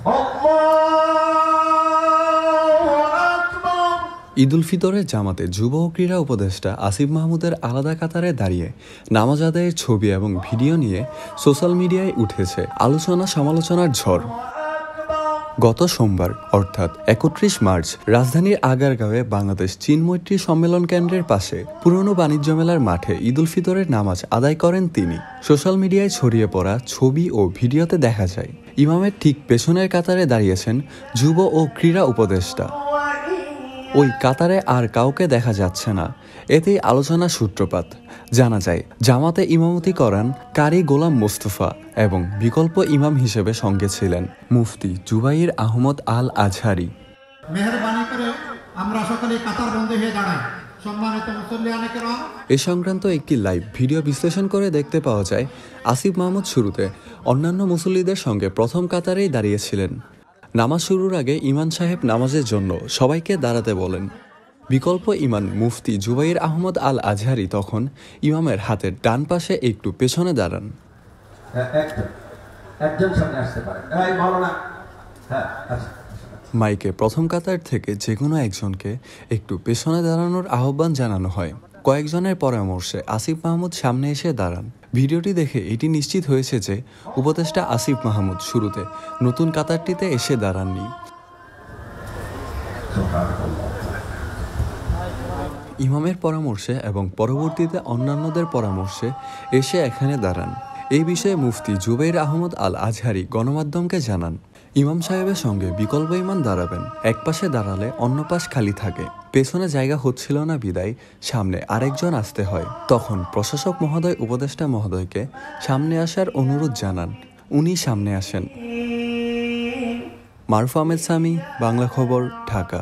ঈদ উল ফিতরের জামাতে যুব ও ক্রীড়া উপদেষ্টা আসিফ মাহমুদের আলাদা কাতারে দাঁড়িয়ে নামাজ আদায়ের ছবি এবং ভিডিও নিয়ে সোশ্যাল মিডিয়ায় উঠেছে আলোচনা সমালোচনার ঝড়। গত সোমবার অর্থাৎ ৩১ মার্চ রাজধানীর আগারগাঁওয়ে বাংলাদেশ চীন মৈত্রী সম্মেলন কেন্দ্রের পাশে পুরনো বাণিজ্য মেলার মাঠে ঈদ উল ফিতরের নামাজ আদায় করেন তিনি। সোশ্যাল মিডিয়ায় ছড়িয়ে পড়া ছবি ও ভিডিওতে দেখা যায় ইমামের ঠিক পেছনের কাতারে দাঁড়িয়েছেন যুব ও ক্রীড়া উপদেষ্টা। ওই কাতারে আর কাউকে দেখা যাচ্ছে না। এতেই আলোচনা সূত্রপাত। জানা যায় জামাতে ইমামতি করান কারি গোলাম মোস্তফা এবং বিকল্প ইমাম হিসেবে সঙ্গে ছিলেন মুফতি জুবাইর আহমদ আল আজহারি। মেহেরবানি করে আমরা সকলে কাতার বন্ধ হয়ে দাঁড়াই। সম্মানিত মুসল্লিয়ানে কেরাম, এ সংক্রান্ত একটি লাইভ ভিডিও বিশ্লেষণ করে দেখতে পাওয়া যায় আসিফ মাহমুদ শুরুতে অন্যান্য মুসল্লিদের সঙ্গে প্রথম কাতারেই দাঁড়িয়েছিলেন। নামাজ শুরুর আগে ইমাম সাহেব নামাজের জন্য সবাইকে দাঁড়াতে বলেন। বিকল্প ইমাম মুফতি জুবাইর আহমদ আল আজহারি তখন ইমামের হাতের ডান পাশে একটু পেছনে দাঁড়ান। মাইকে প্রথম কাতার থেকে যে কোনো একজনকে একটু পেছনে দাঁড়ানোর আহ্বান জানানো হয়। কয়েকজনের পরামর্শে আসিফ মাহমুদ সামনে এসে দাঁড়ান। ভিডিওটি দেখে এটি নিশ্চিত হয়েছে যে উপদেষ্টা আসিফ মাহমুদ শুরুতে নতুন কাতারটিতে এসে দাঁড়াননি। ইমামের পরামর্শে এবং পরবর্তীতে অন্যান্যদের পরামর্শে এসে এখানে দাঁড়ান। এই বিষয়ে মুফতি জুবাইর আহমদ আল আজহারি গণমাধ্যমকে জানান, ইমাম সাহেবের সঙ্গে বিকল্প ইমাম দাঁড়াবেন। এক পাশে দাঁড়ালে অন্য পাশ খালি থাকে। পেছনে জায়গা হচ্ছিল না বিদায় সামনে আরেকজন আসতে হয়। তখন প্রশাসক মহোদয় উপদেষ্টা মহোদয়কে সামনে আসার অনুরোধ জানান। উনি সামনে আসেন। মারুফ আহমেদ সামি, বাংলা খবর, ঢাকা।